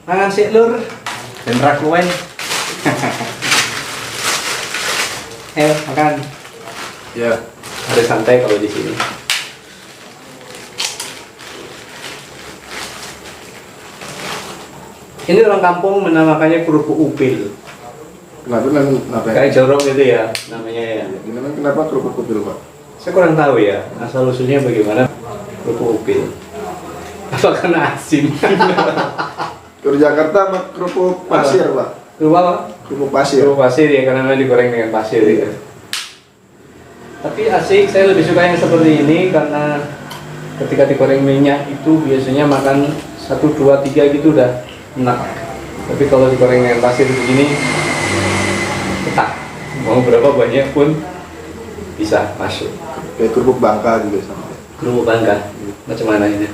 Mangan sik lur. Ben ra kowe. Makan. Ya. Ada santai kalau di sini. Ini orang kampung menamakannya kerupuk upil. Kenapa? Kayak jorok gitu ya namanya ya. Kenapa kerupuk upil, Pak? Saya kurang tahu ya asal usulnya bagaimana kerupuk upil. Apa karena asin? Kalau Jakarta sama kerupuk pasir, Pak. Kerupuk apa? Kerupuk pasir. Kerupuk pasir ya karena memang digoreng dengan pasir ya. Tapi asik, saya lebih suka yang seperti ini karena ketika digoreng minyak itu biasanya makan 1, 2, 3 gitu udah enak. Tapi kalau digoreng dengan pasir begini ketak, mau berapa banyak pun bisa masuk. Kayak kerupuk Bangka juga sama. Kerupuk Bangka, macam mana ini?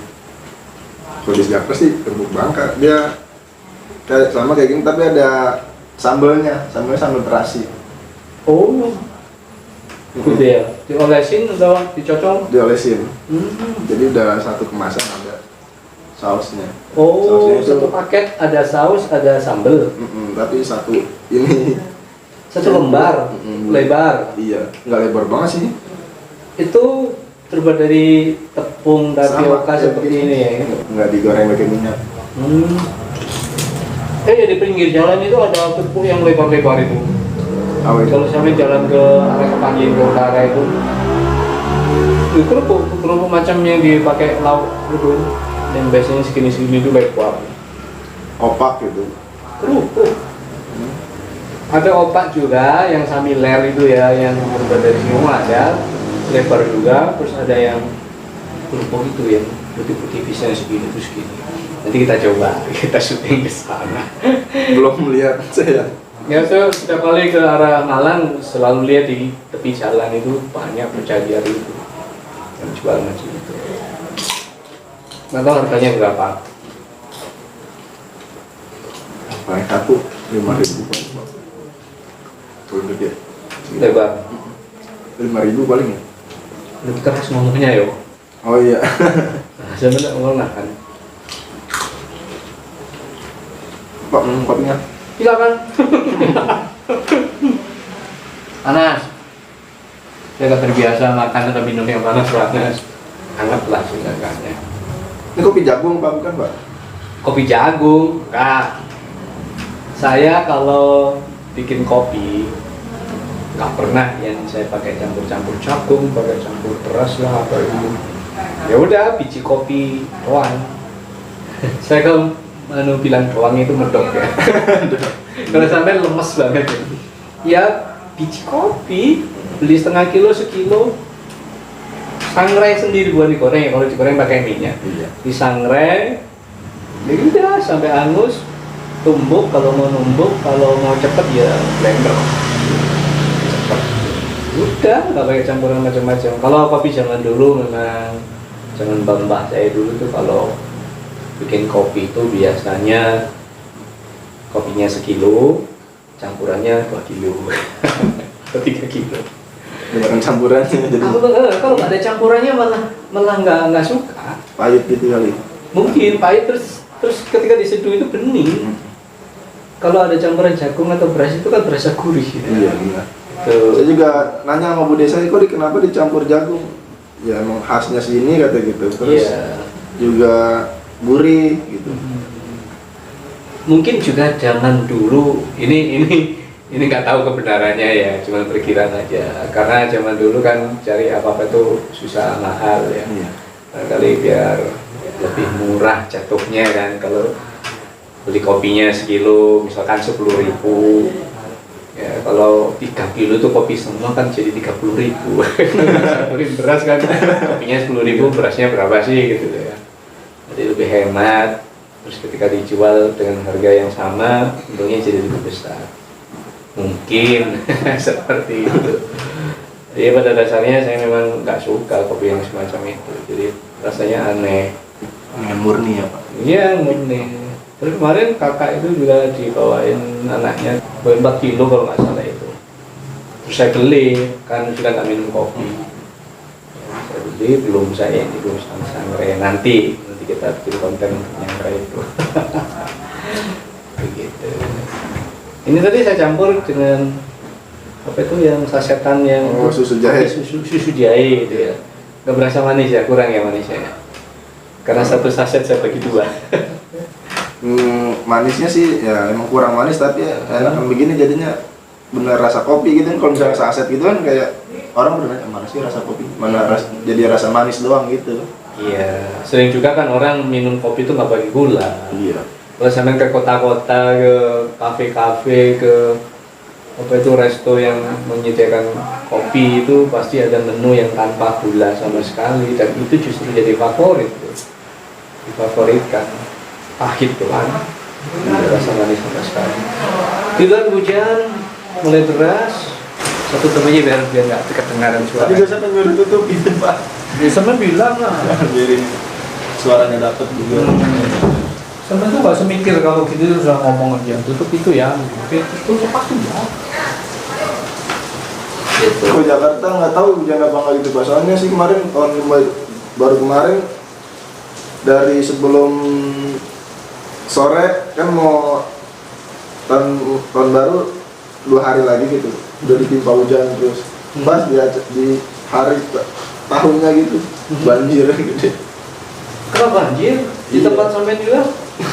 Kalau di Jakarta sih kerupuk Bangka, dia kayak sama kayak gini tapi ada sambelnya sambal terasi. Oh, gitu ya. Diolesin atau dicocol? Diolesin. Jadi udah satu kemasan ada sausnya. Oh, sausnya itu, satu paket ada saus, ada sambal. Tapi satu ini. Satu lembar, lebar. Iya, nggak lebar banget sih. Itu terbuat dari tepung tapioka seperti ini ya? Nggak digoreng pakai minyak. Di pinggir jalan itu ada kerupuk yang lebar-lebar itu. Kalau sampai jalan ke arah Kepanjen ke utara itu kerupuk macam yang dipakai lauk itu yang biasanya segini-segini itu lebar. Opak gitu. Kerupuk. Ada opak juga yang samiler itu ya, yang terbuat dari siung ada, lebar juga, terus ada yang kerupuk itu yang putih-putih bisa segini terus segini. Nanti kita coba, kita syuting ke sana. Belum melihat saya. Ya, saya setiap kali ke arah Malang selalu lihat di tepi jalan itu banyak berjajar itu yang jual macam itu. Nggak tahu harganya berapa? Paling satu 5.000. Turun gede. Lebar. 5.000 paling ya. Lebih keras ngomongnya yo. Oh iya. Saya benar ngomong kan. Pak, kopinya. Silakan. Panas. Saya nggak terbiasa makan atau minum yang panas. Hangatlah silakannya. Ini kopi jagung Pak, bukan Pak? Kopi jagung, Kak. Saya kalau bikin kopi nggak pernah yang saya pakai campur jagung, pakai campur beras lah apa itu. Ya udah biji kopi doang. Saya kalau bilang doang itu medok ya. Kalau sampai lemes banget ya biji kopi beli setengah kilo sekilo, sangrai sendiri buat digoreng ya. Kalau digoreng pakai minyak, disangrai ya udah sampai angus, tumbuk kalau mau numbuk, kalau mau cepet ya blender cepet. Udah nggak pakai campuran macam-macam. Kalau kopi zaman dulu memang zaman mbak saya dulu tuh kalau bikin kopi itu biasanya kopinya sekilo, campurannya 2 kilo atau 3 kilo. Bukan campurannya jadi. Kalau nggak ada campurannya malah nggak suka. Pahit gitu kali. Mungkin pahit terus ketika diseduh itu bening. Kalau ada campuran jagung atau beras itu kan berasa gurih. Ya? Iya benar. Saya juga nanya sama Bu Desa, kok kenapa dicampur jagung? Ya emang khasnya sini kata gitu. Terus juga gurih gitu. Mungkin juga zaman dulu ini nggak tahu kebenarannya ya, cuma perkiraan aja. Karena zaman dulu kan cari apa-apa itu susah mahal ya. Kali biar lebih murah jatuhnya kan kalau beli kopinya sekilo misalkan 10.000 ya, kalau 3 kilo tuh kopi semua kan jadi 30.000. Campurin beras kan kopinya 10.000, berasnya berapa sih gitu ya. Jadi lebih hemat, terus ketika dijual dengan harga yang sama untungnya jadi lebih besar mungkin. Seperti itu. Jadi pada dasarnya saya memang nggak suka kopi yang semacam itu, jadi rasanya aneh. Murni ya Pak? Iya murni. Terus kemarin kakak itu juga dibawain anaknya 4 kilo kalau nggak salah itu. Terus saya beli, kan sudah nggak minum kopi. Saya beli, belum saya ini belum sangrai nanti kita bikin konten untuk nyangrai itu. Ini tadi saya campur dengan apa itu yang sasetan yang susu jahe. Susu jahe gitu ya. Nggak berasa manis ya, kurang ya manisnya. Karena satu saset saya bagi 2. Manisnya sih ya emang kurang manis, tapi ya enakan begini jadinya bener rasa kopi gitu kan. Kalau misalnya saset gitu kan kayak orang bertanya mana sih rasa kopi, mana jadi rasa manis doang gitu. Iya, sering juga kan orang minum kopi itu nggak pakai gula. Iya. Kalau sampai ke kota-kota, ke kafe-kafe, ke apa itu resto yang menyediakan kopi itu pasti ada menu yang tanpa gula sama sekali, dan itu justru jadi favorit tuh. Difavoritkan. Pahit tuh kan, tidak rasa manis sama sekali. Tidur hujan mulai deras, satu temannya biar nggak kedengaran suara. Tapi biasanya nyuruh tutup gitu Pak. Biasanya bilang lah, Biarin suaranya dapet juga. sampai tuh nggak semikir kalau gitu sudah ngomong aja tutup itu ya, oke tutup pasti ya. Gitu. Kalau Jakarta nggak tahu hujan apa nggak gitu Pak. Soalnya sih kemarin baru kemarin dari sebelum sore kan mau tahun baru 2 hari lagi gitu udah ditimpa hujan terus pas di hari tahunnya gitu banjir gede. Kenapa banjir? Di Iya. tempat sampai juga?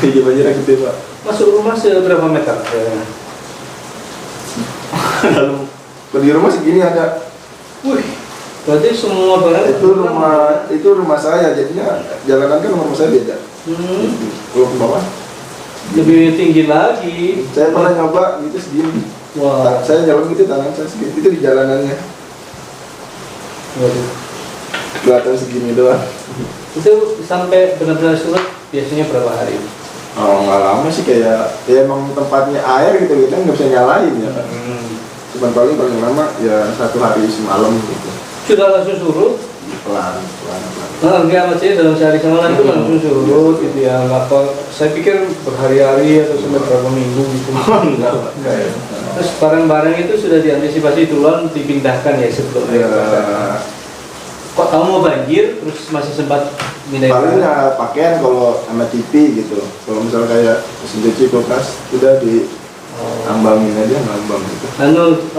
Iya banjirnya gede Pak. Masuk rumah seberapa meter? Lalu kalau di rumah segini ada. Wih, berarti semua barang Itu rumah saya, jadinya jalanan kan rumah saya beda. Kalau ke bawah lebih tinggi lagi. saya pernah nyoba gitu segini. Wah, Saya jalan gitu tangan saya segini itu di jalanannya waduh. kelihatan segini doang. Itu sampai benar-benar surut biasanya berapa hari? Oh nggak lama sih, kayak ya emang tempatnya air gitu kita nggak bisa nyalain ya kan. Cuman paling lama ya 1 hari semalam gitu. Sudah langsung surut? Pelan. Nah, enggak maksudnya dalam sehari semalam itu langsung surut gitu ya. Nggak apa, saya pikir berhari-hari atau sampai berapa minggu gitu. Enggak. Enggak ya. Terus barang-barang itu sudah diantisipasi duluan dipindahkan ya sebelumnya. Ya, Kok tahu mau banjir terus masih sempat pindah? paling ya pakaian kalau sama TV gitu. Kalau misalnya kayak mesin cuci, kulkas udah diambangin aja, ngambang gitu.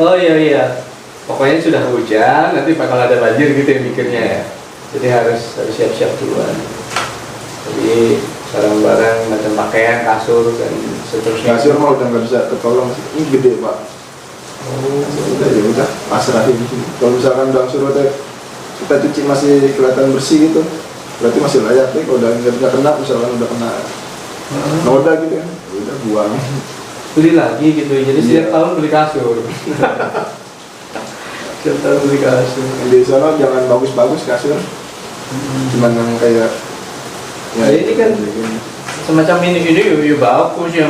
Oh iya. Pokoknya sudah hujan, nanti bakal ada banjir gitu ya mikirnya ya. Jadi harus siap-siap duluan. Jadi barang-barang macam pakaian, kasur dan seterusnya. Kasur mah udah nggak bisa ketolong sih. Ini gede Pak. Udah pasrahin. Kalau misalkan udah suruh kita cuci masih kelihatan bersih gitu, berarti masih layak. Tapi kalau udah nggak kena, misalkan udah kena noda gitu kan, udah buang. Beli lagi gitu, jadi setiap tahun beli kasur. Setiap tahun beli kasur. Di sana jangan bagus-bagus kasur, cuman yang kayak Ya, ini kan semacam ini yuk bagus yang.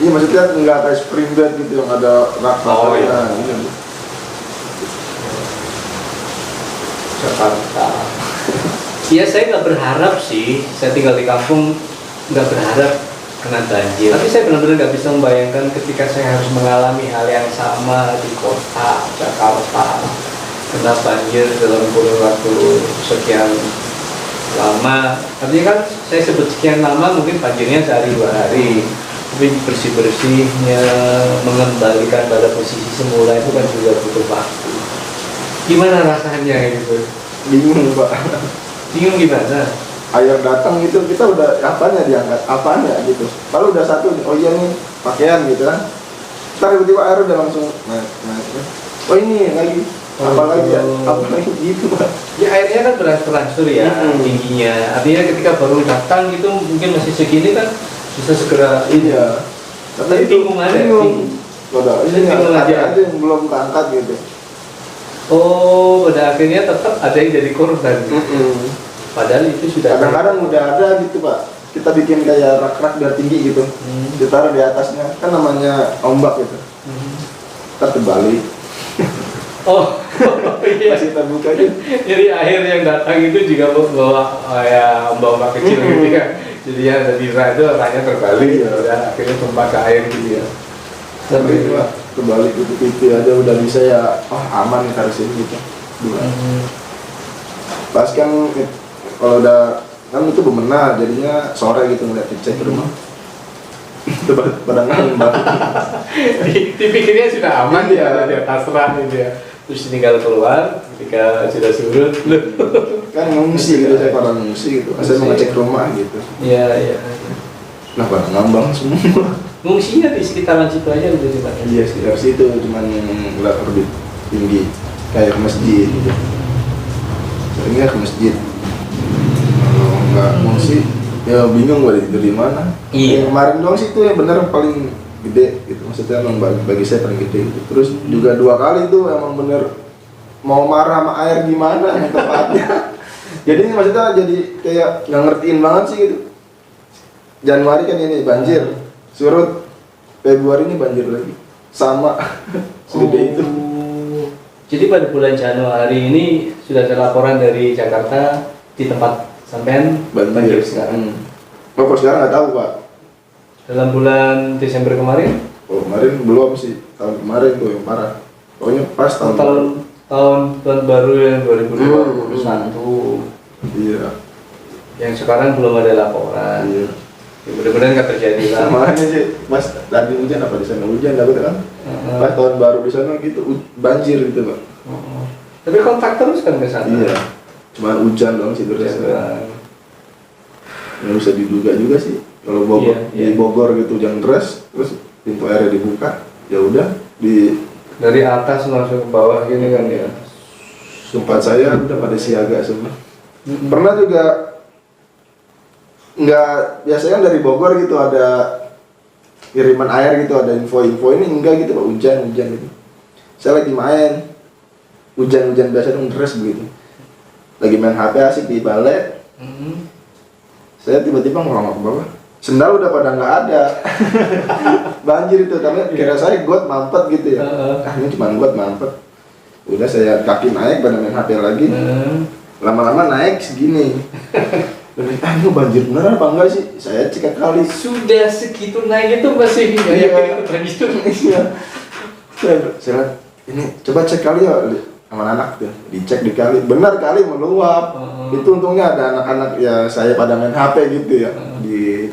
iya maksudnya nggak kayak spring bed gitu yang ada rak. Oh, iya. Ini. Jakarta. Iya, saya nggak berharap sih. Saya tinggal di kampung, nggak berharap kena banjir. Tapi saya benar-benar nggak bisa membayangkan ketika saya harus mengalami hal yang sama di kota Jakarta, kena banjir dalam kurun waktu sekian lama. Artinya kan saya sebut sekian lama, mungkin banjirnya sehari 2 hari. Tapi bersih-bersihnya, mengembalikan pada posisi semula itu kan juga butuh waktu. Gimana rasanya gitu? Bingung Pak. Bingung gimana? Air datang gitu kita udah apanya diangkat, apanya gitu. Kalau udah satu, oh iya nih pakaian gitu kan. Ntar tiba-tiba air udah langsung naik. Oh ini lagi, apa lagi ya? Apa lagi gitu Pak. Ya airnya kan berangsur-angsur ya tingginya. Artinya ketika baru datang gitu mungkin masih segini kan bisa segera ini. Iya. Tapi bingung aja. Udah, ini Bingung ada aja. aja yang belum keangkat gitu. Oh, pada akhirnya tetap ada yang jadi korban. Padahal itu sudah Kadang-kadang udah ada gitu Pak. Kita bikin kayak rak-rak biar tinggi gitu. Ditaruh di atasnya. Kan namanya ombak gitu. Ntar terbalik. Oh, iya. Masih terbuka gitu. Jadi air yang datang itu juga bawa ya ombak-ombak kecil gitu kan. Jadi ya ada bira itu arahnya terbalik, ya, akhirnya tumpah ke air gitu ya. Tapi itu Pak, terbalik gitu pipi aja udah bisa ya. Oh aman nih taruh sini gitu. Pas kan kalau udah kan itu bebenah jadinya sore gitu ngeliat cek rumah. Itu pada ngambang. Dipikirnya sudah aman Iya. ya, dia pasrah ini dia. Terus tinggal keluar ketika sudah surut. Loh. Kan ngungsi gitu, saya pada ngungsi gitu. Saya mau ngecek rumah gitu. Iya, iya. Nah pada ngambang semua. Ngungsinya di sekitaran situ aja udah coba. Iya sekitar situ, cuman nggak lebih tinggi kayak ke masjid gitu. Seringnya ke masjid. Kalau nggak ngungsi, ya bingung gue tidur di mana. Iya. Yang kemarin doang sih itu yang bener paling gede gitu, maksudnya emang bagi saya paling gede gitu. Terus juga 2 kali tuh emang bener mau marah sama air gimana yang tepatnya. Jadi maksudnya jadi kayak nggak ngertiin banget sih gitu. Januari kan ini banjir, surut. Februari ini banjir lagi, sama segede itu. Jadi pada bulan Januari ini sudah ada laporan dari Jakarta di tempat sampean banjir sekarang. Kalau sekarang nggak tahu pak. Dalam bulan Desember kemarin? Oh kemarin belum sih, tahun kemarin tuh yang parah. Pokoknya pas tahun baru yang 2021. Iya. Yang sekarang belum ada laporan. Iya. Ya, mudah-mudahan nggak terjadi lah. Makanya sih, mas tadi hujan apa di sana hujan dapat kan? Pas tahun baru di sana gitu banjir gitu pak. Tapi kontak terus kan ke sana. Iya. Cuma hujan doang sih terus. Nggak bisa diduga juga sih. Kalau Bogor, Iya. di Bogor gitu hujan deras, terus pintu airnya dibuka, ya udah di Dari atas langsung ke bawah gini kan ya. tempat saya udah pada siaga semua. Pernah juga nggak, biasanya dari Bogor gitu ada kiriman air gitu, ada info-info, ini enggak gitu pak, hujan gitu. Saya lagi main hujan biasa dong deras begitu, lagi main HP asik di balai. Saya tiba-tiba ngorong ke bawah, sendal udah pada nggak ada. Banjir itu, karena kira saya got mampet gitu ya. Ini cuma got mampet. Udah saya kaki naik pada main HP lagi. Lama-lama naik segini. Ini banjir beneran apa enggak sih? Saya cek kali. Sudah segitu naik itu masih nggak yakin itu banjir. Iya. Saya ini coba cek kali ya sama anak tuh, dicek dikali, benar kali meluap. Itu untungnya ada anak-anak ya saya pada main HP gitu ya di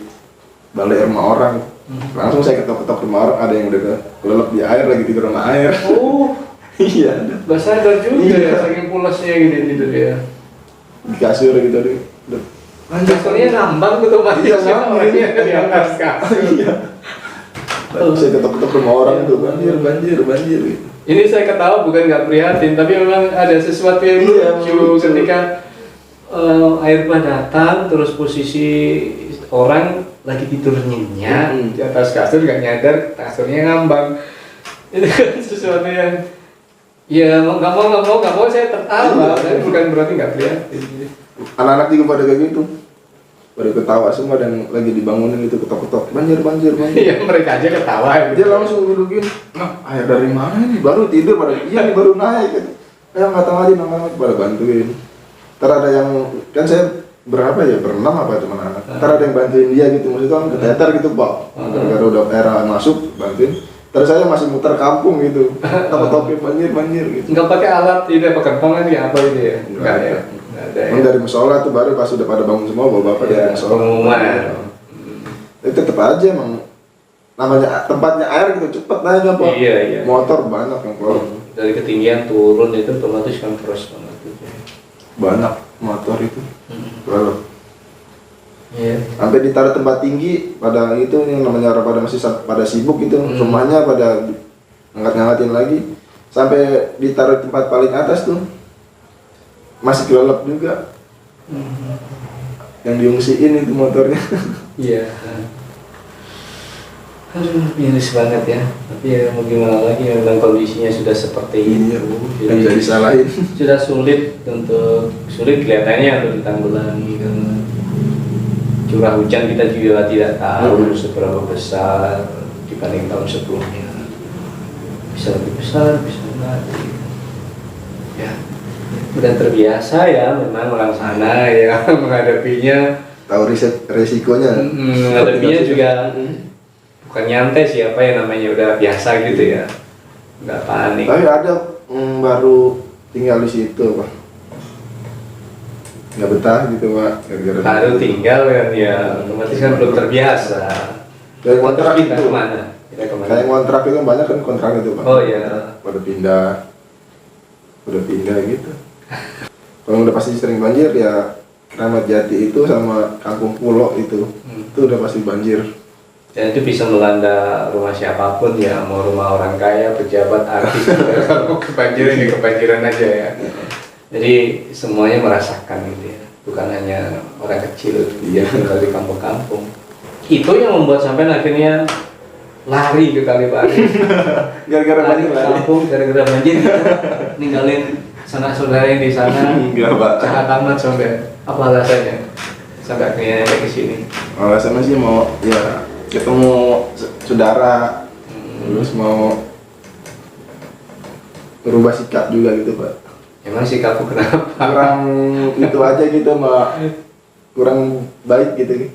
balai rumah orang. Langsung saya ketok-ketok rumah orang, ada yang udah kelelep di air lagi tidur sama air. Oh, Iya. nggak sadar juga Iya. ya, saking pulasnya gitu ya. Di kasur gitu deh. Kasurnya ngambang gitu mas. Iya, ngambang. Orangnya di atas kasur. Iya. Saya ketok-ketok rumah orang tuh, banjir gitu. Ini saya ketawa bukan nggak prihatin, tapi memang ada sesuatu yang Iya, lucu lucu. ketika air bah datang, terus posisi orang lagi tidur nyenyak di atas kasur, nggak nyadar kasurnya ngambang. Itu kan sesuatu yang ya nggak mau saya tertawa, tapi bukan berarti nggak prihatin. Anak-anak juga pada kayak gitu, pada ketawa semua dan lagi dibangunin itu ketok-ketok banjir. Iya, mereka aja ketawa. Dia langsung dudukin, air dari mana ini? Baru tidur pada, iya nih baru naik gitu. Nggak tahu aja nama pada bantuin. Ntar ada yang, kan saya berapa ya, berenam apa teman anak. Ntar ada yang bantuin dia gitu, maksudnya kan keteter gitu pak. Gara-gara udah air masuk, bantuin. Terus saya masih muter kampung gitu, top-topin banjir gitu. Nggak pakai alat ini apa kentongan ya apa itu ya? Nggak ada. Nggak ada. Emang dari musola tuh baru pas udah pada bangun semua bapak dari musola. Pengumuman. Tapi tetep aja emang namanya tempatnya air gitu cepet naiknya pak. Iya. Motor banyak yang keluar. Dari ketinggian turun itu otomatis kan terus banget gitu. Banyak motor itu. Kalau Iya. sampai ditaruh tempat tinggi pada itu yang namanya orang pada masih pada sibuk itu rumahnya pada ngangkat-ngangkatin lagi sampai ditaruh tempat paling atas tuh masih kelelep juga. Yang diungsiin itu motornya. Iya. Aduh, miris banget ya. Tapi ya mau gimana lagi, memang kondisinya sudah seperti itu. Yang bisa disalahin. Sudah sulit kelihatannya untuk ditanggulangi karena curah hujan kita juga tidak tahu seberapa besar dibanding tahun sebelumnya. Bisa lebih besar, bisa enggak. Ya, udah terbiasa ya memang orang sana ya menghadapinya. Tahu resikonya. Menghadapinya juga bukan nyantai sih, apa ya namanya, udah biasa gitu ya, nggak panik. Tapi ada baru tinggal di situ pak, nggak betah gitu pak, gara-gara Baru tinggal kan ya, otomatis kan belum terbiasa. Dari Terus kontrak pindah itu. kemana? Pindah kemana? Kayak kontrak itu banyak kan kontrak itu Pak. Oh iya. Pada pindah gitu. Kalau udah pasti sering banjir ya Kramat Jati itu sama Kampung Pulo itu udah pasti banjir. Dan itu bisa melanda rumah siapapun ya, mau rumah orang kaya, pejabat, artis. Kalau kebanjiran ya kebanjiran aja ya. Jadi semuanya merasakan gitu ya, bukan hanya orang kecil yang tinggal di kampung-kampung. Itu yang membuat sampai akhirnya lari ke Kalibari. Gara-gara Lari banjir ke kampung gara-gara banjir gitu. Ninggalin sanak saudara yang di sana. Enggak Pak. Jahat amat sampai apa alasannya? Sampai akhirnya sampai ke sini. Alasannya sih mau ya ketemu saudara, terus mau berubah sikap juga gitu Pak. Emang sikapku kenapa? Kurang itu aja gitu Mbak, kurang baik gitu.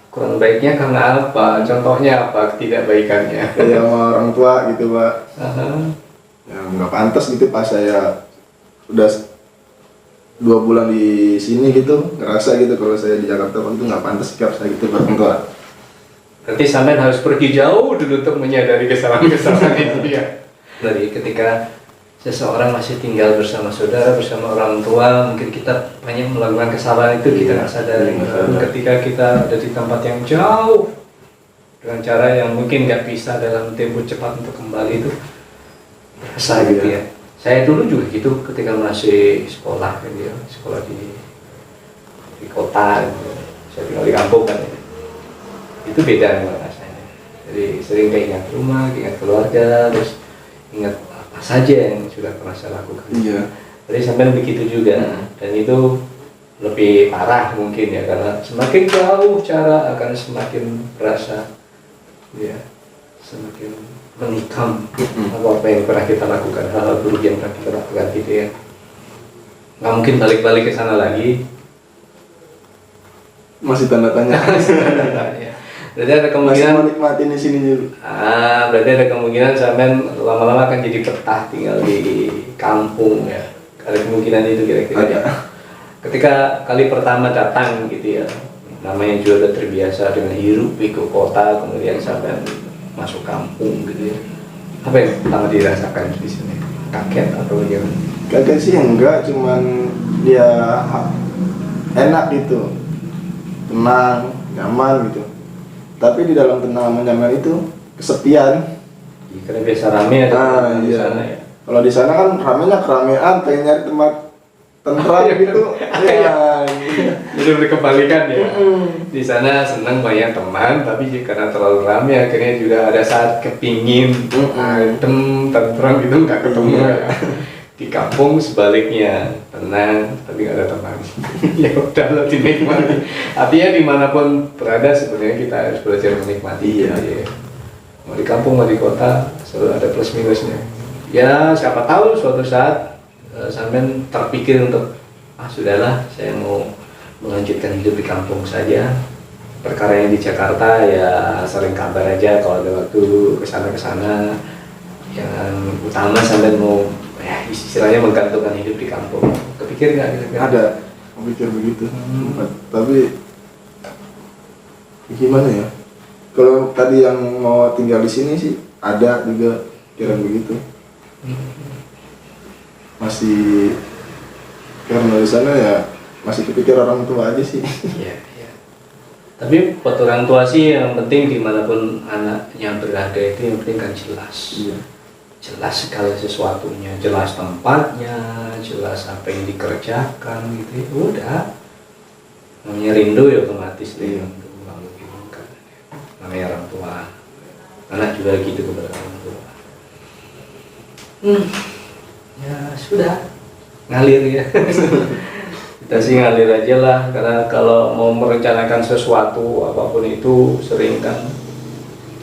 Kurang baiknya karena apa? Contohnya apa ketidakbaikannya? Kayak sama orang tua gitu Pak. Aha. Ya nggak pantas gitu pas saya udah 2 bulan di sini gitu, ngerasa gitu kalau saya di Jakarta Pak, itu nggak pantas sikap saya gitu ke orang tua. Berarti sampean harus pergi jauh dulu untuk menyadari kesalahan-kesalahan itu ya. Dari ketika seseorang masih tinggal bersama saudara, bersama orang tua, mungkin kita banyak melakukan kesalahan itu kita nggak sadari. Ketika kita ada di tempat yang jauh dengan cara yang mungkin nggak bisa dalam tempo cepat untuk kembali itu berasa gitu ya. Saya dulu juga gitu ketika masih sekolah kan ya, sekolah di kota gitu. Saya tinggal di kampung kan ya. Itu beda dengan rasanya. Jadi sering keingat rumah, keingat keluarga, terus ingat apa saja yang sudah pernah saya lakukan. Iya. Jadi sampai begitu juga, dan itu lebih parah mungkin ya, karena semakin jauh cara akan semakin berasa, ya, semakin menikam apa yang pernah kita lakukan, hal-hal buruk yang pernah kita lakukan gitu ya. Nggak mungkin balik-balik ke sana lagi. Masih tanda tanya. Ya. Berarti ada Masih kemungkinan mau nikmatin di sini dulu. berarti ada kemungkinan sampean lama-lama akan jadi betah tinggal di kampung ya. Ada kemungkinan itu kira-kira. Ada. Ketika kali pertama datang gitu ya, namanya juga udah terbiasa dengan hirup pikuk kota, kemudian sampean masuk kampung gitu ya. Apa yang pertama dirasakan di sini? Kaget atau bagaimana? Kaget sih enggak, cuman dia enak gitu, tenang, nyaman gitu. Tapi di dalam tenang nyaman itu kesepian. Karena biasa rame ada di Iya. sana ya. Kalau di sana kan ramenya keramaian, pengen nyari tempat tentram gitu. Ya. Jadi berkebalikan ya. Di sana senang banyak teman, tapi karena terlalu ramai akhirnya juga ada saat kepingin adem, tentram gitu nggak ketemu ya. Di kampung sebaliknya, tenang tapi nggak ada teman. Ya udah lah dinikmati. Artinya dimanapun berada sebenarnya kita harus belajar menikmati. Iya. Ya. Mau di kampung mau di kota selalu ada plus minusnya. Ya siapa tahu suatu saat sampean terpikir untuk sudahlah saya mau melanjutkan hidup di kampung saja. Perkara yang di Jakarta ya sering kabar aja kalau ada waktu kesana. Yang utama sampean mau ya istilahnya menggantungkan hidup di kampung. Kepikir nggak kira-kira? Ada, pikir begitu. Tapi gimana ya? Kalau tadi yang mau tinggal di sini sih ada juga kira begitu. Masih karena di sana ya masih kepikir orang tua aja sih. Iya, iya. Tapi buat orang tua sih yang penting dimanapun anaknya berada itu yang penting kan jelas. Iya. Jelas segala sesuatunya, jelas tempatnya, jelas apa yang dikerjakan gitu ya. Udah. Namanya rindu ya otomatis deh. Rindu nggak mungkin kan. Namanya orang tua. Anak juga gitu kepada orang tua. Ya sudah. Ngalir ya. Kita sih ngalir aja lah, karena kalau mau merencanakan sesuatu apapun itu sering kan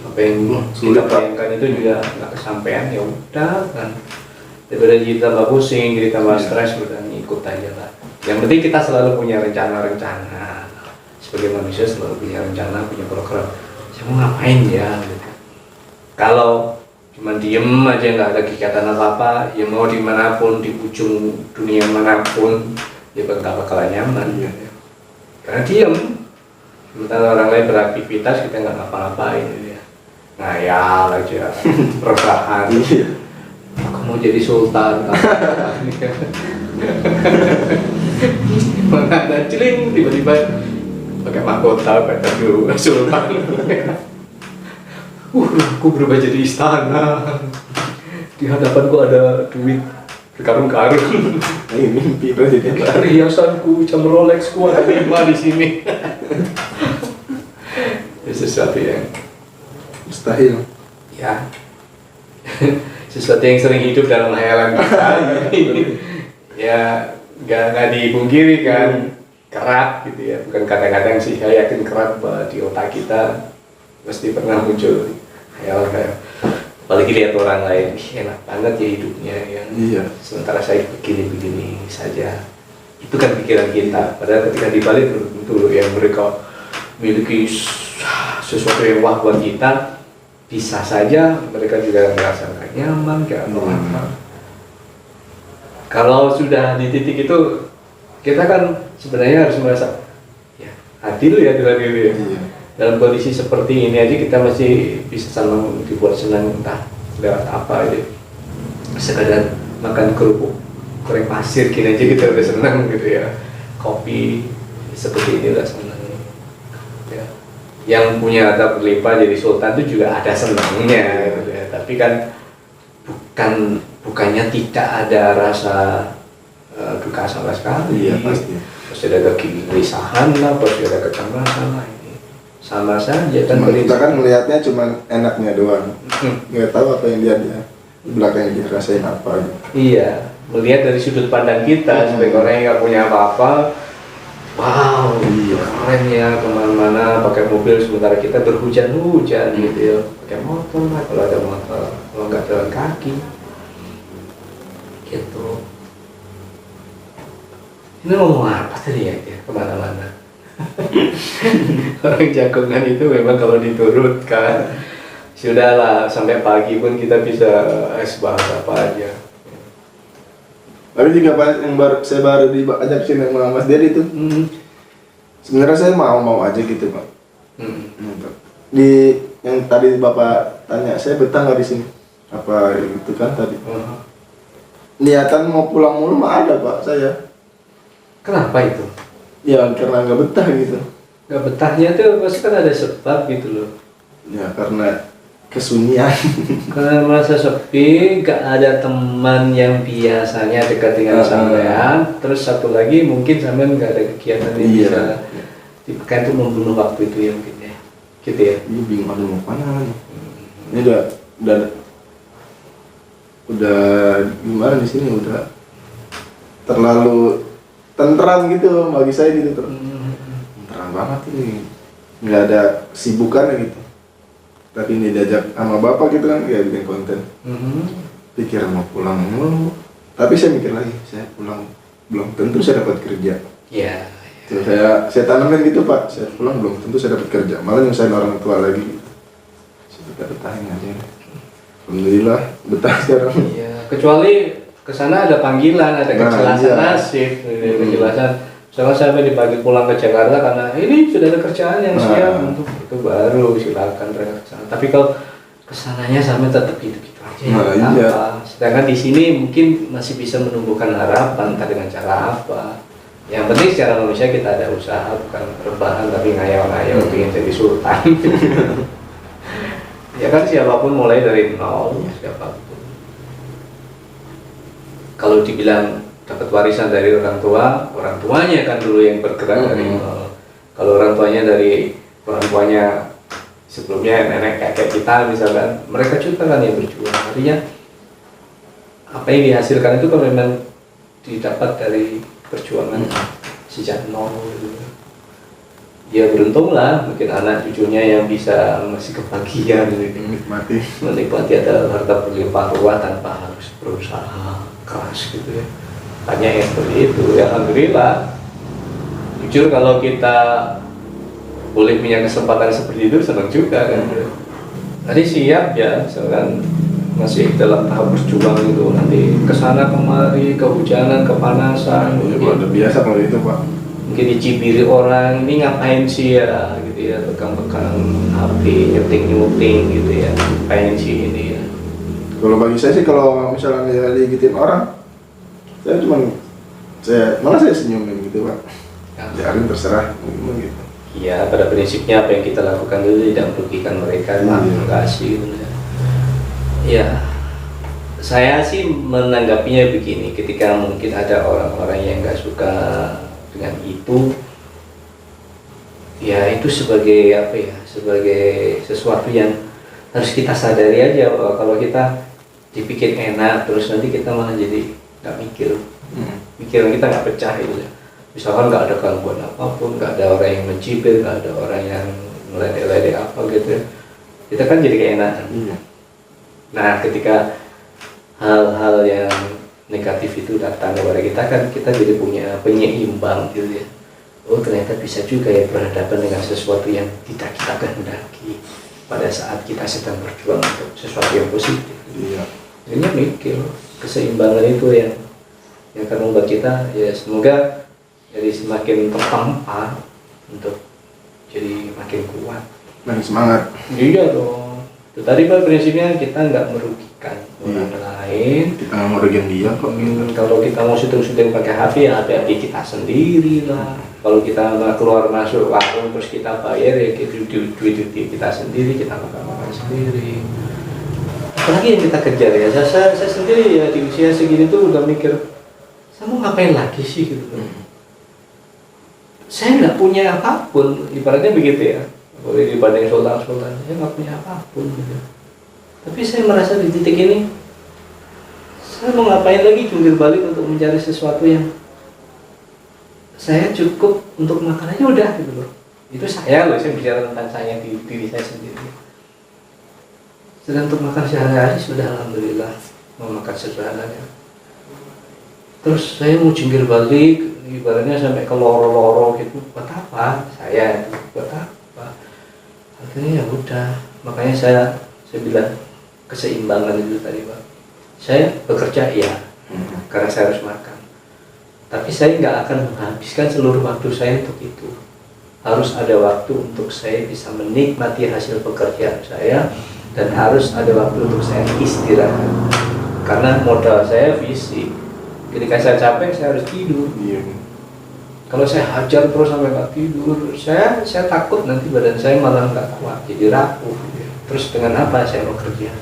apa yang kita bayangkan itu juga nggak kesampaian, ya udah kan daripada jadi tambah pusing, jadi tambah stres, udah ngikut aja lah. Yang penting kita selalu punya rencana-rencana, sebagai manusia selalu punya rencana, punya program. Saya mau ngapain ya gitu. Kalau cuma diem aja nggak ada kegiatan apa-apa, ya mau dimanapun, di ujung dunia manapun, ya nggak bakalan nyaman ya. Karena diem, sementara orang lain beraktivitas kita nggak ngapa-ngapain gitu ya. ngayal aja, rebahan. Iya. Aku mau jadi sultan. Mana ada celing tiba-tiba pakai mahkota pakai dulu sultan. Aku berubah jadi istana. Di hadapanku ada duit berkarung-karung. Ini mimpi presiden. Perhiasanku, jam Rolexku ada 5 di sini. Ya, sesuatu yang Mustahil. ya sesuatu yang sering hidup dalam hayalan kita. Ya nggak dipungkiri kan, kerap gitu ya. Bukan kadang-kadang sih, saya yakin kerap di otak kita mesti pernah muncul hayalan. Apalagi lihat orang lain, enak banget ya hidupnya yang Iya. sementara saya begini-begini saja. Itu kan pikiran kita. Padahal ketika dibalik tentu yang mereka miliki sesuatu yang wah buat kita, bisa saja mereka juga merasa nggak nyaman kayak apa. Kalau sudah di titik itu, kita kan sebenarnya harus merasa ya adil ya dengan diri. Iya. Dalam kondisi seperti ini aja kita masih bisa senang, dibuat senang, entah lewat apa itu, sekadar makan kerupuk goreng pasir gini aja kita udah senang gitu ya. Kopi seperti ini udah senang ya. Yang punya harta berlimpah jadi sultan itu juga ada senangnya gitu ya. Tapi kan bukannya tidak ada rasa duka sama sekali. Iya pasti. Pasti ada kegelisahan lah, pasti ada kecemasan lah. Sama saja kan. Kita kan melihatnya cuma enaknya doang, nggak tahu apa yang dia belakangnya dia rasain apa. Iya, melihat dari sudut pandang kita sebagai orang yang nggak punya apa-apa. Wow, Iya. keren ya, kemana-mana pakai mobil sementara kita berhujan-hujan gitu ya, pakai motor lah kalau ada motor, kalau nggak jalan kaki gitu. Ini ngomong apa tadi ya, kemana-mana. Orang jagongan itu memang kalau diturutkan sudahlah sampai pagi pun kita bisa bahas apa aja. Tapi juga pas yang saya baru diajak sini sama Mas Dedi itu, sebenarnya saya mau aja gitu Pak. Di yang tadi Bapak tanya, saya betah nggak di sini? Apa itu kan tadi? Niatan mau pulang mulu mah ada Pak saya. Kenapa itu? Ya karena nggak betah gitu. Nggak betahnya tuh pasti kan ada sebab gitu loh. Ya karena kesunyian. Karena merasa sepi, nggak ada teman yang biasanya dekat dengan sampean. Terus satu lagi mungkin sampean nggak ada kegiatan yang Iya. bisa dipakai untuk membunuh waktu itu ya mungkin ya. Gitu ya. Ini bingung aduh mau kemana lagi. Ini udah gimana di sini udah terlalu tentram gitu bagi saya gitu tentram banget ini, nggak ada sibukan gitu. Tapi ini diajak sama bapak gitu kan kayak bikin konten, pikir mau pulang mulu. Tapi saya mikir lagi, saya pulang belum tentu saya dapat kerja. Iya. Tuh, saya tanamin gitu Pak, saya pulang belum tentu saya dapat kerja, malah nyusahin orang tua lagi gitu. Saya betahin aja. Alhamdulillah betah sekarang. Iya. Kecuali kesana ada panggilan, ada kejelasan nasib, kejelasan. Misalnya saya dipanggil pulang ke Jakarta karena ini sudah ada kerjaan yang siap untuk itu, baru silakan berangkat ke sana. Tapi kalau kesananya sampai tetap gitu-gitu aja. Iya. Sedangkan di sini mungkin masih bisa menumbuhkan harapan, entah dengan cara apa. Yang penting secara manusia kita ada usaha, bukan rebahan tapi ngayal-ngayal ingin jadi sultan. Ya kan siapapun mulai dari nol, siapapun. Kalau dibilang dapat warisan dari orang tuanya kan dulu yang bergerak dari nol. Kalau orang tuanya dari orang tuanya sebelumnya nenek kakek kita misalkan, mereka juga kan yang berjuang. Artinya apa yang dihasilkan itu kan memang didapat dari perjuangan sejak nol gitu. Ya beruntung lah mungkin anak cucunya yang bisa masih kebahagiaan gitu. Menikmati ada harta berlimpah ruah tanpa harus berusaha keras gitu ya. Tanya yang seperti itu, ya alhamdulillah. Jujur kalau kita boleh punya kesempatan seperti itu senang juga kan. Tadi siap ya, misalkan masih dalam tahap berjuang itu, nanti kesana kemari, kehujanan, kepanasan, Udah biasa kalau itu Pak. mungkin dicibiri orang, ini ngapain sih ya gitu gitu ya, pegang-pegang HP, nyuting gitu ya, pengen sih ini ya. Kalau bagi saya sih, kalau misalnya digituin orang, malah saya senyumin gitu Pak. Biarin terserah gitu. Iya, pada prinsipnya apa yang kita lakukan itu tidak merugikan mereka, enggak sih gitu ya. Ya, saya sih menanggapinya begini, ketika mungkin ada orang-orang yang nggak suka dengan itu, ya itu sebagai apa ya, sebagai sesuatu yang harus kita sadari aja, bahwa kalau kita dipikir enak terus nanti kita malah jadi nggak mikir, pikiran kita nggak pecah gitu ya. Misalkan nggak ada gangguan apapun, nggak ada orang yang mencibir, nggak ada orang yang meledek-ledek apa gitu ya, kita kan jadi keenakan. Nah, ketika hal-hal yang negatif itu datang kepada kita, kan kita jadi punya penyeimbang gitu ya. Oh, ternyata bisa juga ya berhadapan dengan sesuatu yang tidak kita kehendaki pada saat kita sedang berjuang untuk sesuatu yang positif. Iya. Ini mikir keseimbangan itu yang akan membuat kita ya semoga jadi semakin tertempa untuk jadi makin kuat. Makin semangat. Iya dong. Itu tadi Pak, prinsipnya kita nggak merugikan orang lain. Kita nggak merugikan dia kok. Kalau kita mau syuting pakai HP ya hati-hati kita sendiri lah. Kalau kita keluar masuk warung terus kita bayar ya duit kita sendiri, kita makan sendiri. Apalagi yang kita kejar ya. Saya sendiri ya di usia segini tuh udah mikir, saya mau ngapain lagi sih gitu. Saya nggak punya apapun, ibaratnya begitu ya. Boleh dibanding sultan-sultan, saya nggak punya apapun gitu. Tapi saya merasa di titik ini, saya mau ngapain lagi jungkir balik untuk mencari sesuatu yang saya cukup untuk makan aja udah gitu loh. Itu saya loh, saya bicara tentang saya, diri saya sendiri. Sedang untuk makan sehari-hari sudah alhamdulillah mau makan sederhananya. Terus saya mau jungkir balik, ibaratnya sampai ke loro-loro gitu, buat apa? Saya itu buat apa? Akhirnya ya udah, makanya saya bilang keseimbangan itu tadi Pak. Saya bekerja iya, karena saya harus makan. Tapi saya nggak akan menghabiskan seluruh waktu saya untuk itu. Harus ada waktu untuk saya bisa menikmati hasil pekerjaan saya, dan harus ada waktu untuk saya istirahat. Karena modal saya fisik. Ketika saya capek, saya harus tidur. Iya. Kalau saya hajar terus sampai nggak tidur, saya takut nanti badan saya malah nggak kuat, jadi rapuh. Terus dengan apa saya mau kerja?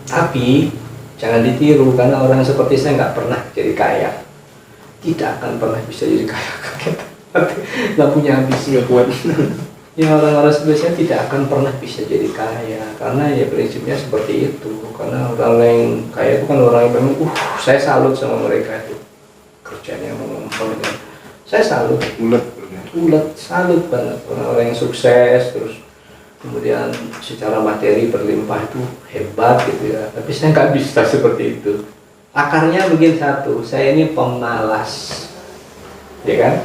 Tapi jangan ditiru, karena orang seperti saya nggak pernah jadi kaya, tidak akan pernah bisa jadi kaya, nggak punya ambisi, nggak kuat. Ya, orang-orang seperti saya tidak akan pernah bisa jadi kaya, karena ya prinsipnya seperti itu. Karena orang yang kaya itu kan orang yang memang, saya salut sama mereka itu, kerjanya ngomong-ngomong. Saya salut, ulet, salut banget orang-orang yang sukses, terus kemudian secara materi berlimpah itu hebat gitu ya. Tapi saya nggak bisa seperti itu. Akarnya begini satu, saya ini pemalas, ya kan?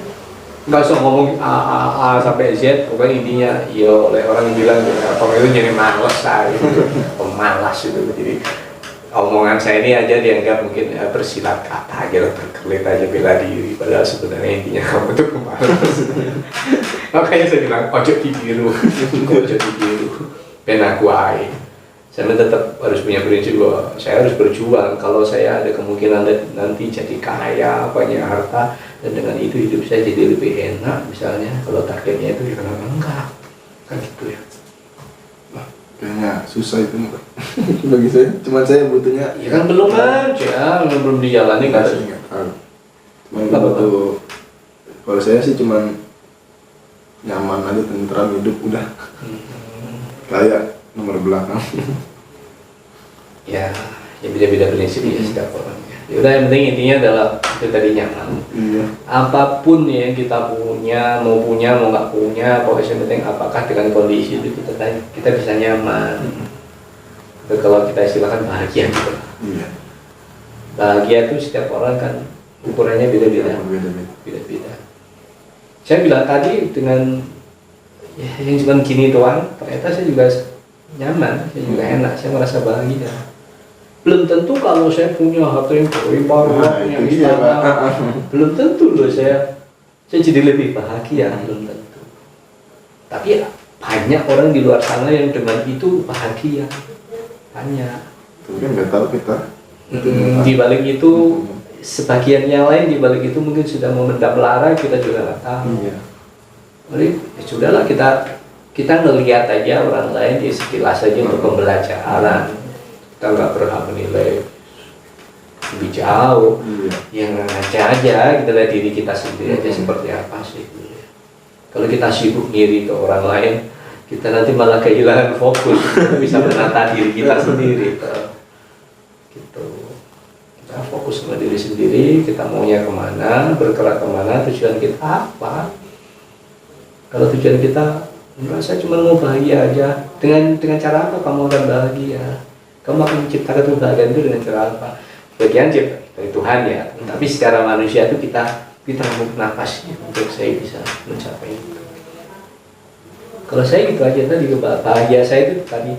Nggak usah ngomong A sampai Z, pokoknya intinya ya oleh orang yang bilang ya, itu jadi malas saya gitu. Pemalas itu. Jadi omongan saya ini aja dianggap mungkin bersilat kata aja, berkelit aja, bela diri, padahal sebenarnya intinya kamu tuh pemalas. Makanya saya bilang ojo ditiru, ben aku ae. Saya tetap harus punya prinsip bahwa saya harus berjuang. Kalau saya ada kemungkinan nanti jadi kaya, banyak harta, dan dengan itu hidup saya jadi lebih enak, misalnya kalau targetnya itu ya kenapa enggak, kan gitu ya. Wah, kayaknya susah itu bagi saya. Cuman saya butuhnya ya kan belum aja, belum dijalani kan. Cuman butuh, kalau saya sih cuman nyaman aja, tentram hidup udah. Kayak nomor belakang. Ya beda-beda prinsip ya setiap orang. Ya udah, yang penting intinya adalah itu tadi nyaman. Iya. Apapun yang kita punya mau nggak punya, pokoknya yang penting apakah dengan kondisi itu kita bisa nyaman. Itu kalau kita istilahkan bahagia gitu. Iya. Bahagia itu setiap orang kan ukurannya beda-beda. Beda-beda. Saya bilang tadi dengan ya, yang cuma gini doang, ternyata saya juga nyaman, saya juga enak, saya merasa bahagia. Belum tentu kalau saya punya harta yang berlimpah, punya istana, belum tentu loh saya jadi lebih bahagia, belum tentu. Tapi banyak orang di luar sana yang dengan itu bahagia, banyak. Tapi kan nggak tahu kita. Di balik itu sebagian yang lain di balik itu mungkin sudah memendam lara, kita juga nggak tahu. Iya. Jadi ya sudahlah, kita ngelihat aja orang lain di sekilas saja untuk pembelajaran. Kita nggak berhak menilai lebih jauh. Iya. Yang ngaca aja, kita lihat diri kita sendiri aja seperti apa sih. Kalau kita sibuk ngiri ke orang lain, kita nanti malah kehilangan fokus. Kita bisa menata diri kita sendiri. Gitu. Kita fokus sama diri sendiri, kita maunya kemana, bergerak kemana, tujuan kita apa. Kalau tujuan kita merasa cuma mau bahagia aja, dengan cara apa kamu akan bahagia? Kamu akan menciptakan kebahagiaan itu dengan cara apa? Bagian dari Tuhan ya, tapi secara manusia itu kita nafasnya untuk saya bisa mencapai itu. Kalau saya gitu aja tadi, bahagia saya itu tadi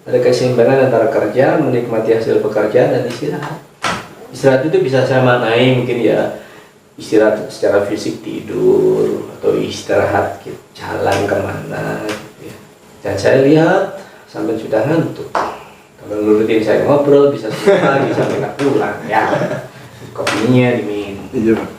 ada keseimbangan antara kerja, menikmati hasil pekerjaan dan istirahat. Istirahat itu bisa saya maknai mungkin ya istirahat secara fisik, tidur, atau istirahat jalan kemana gitu ya. Dan saya lihat sampai sudah ngantuk. Kalau nurutin saya ngobrol bisa sampai pagi sampai nggak pulang ya. Kopinya diminum. Iya, Pak.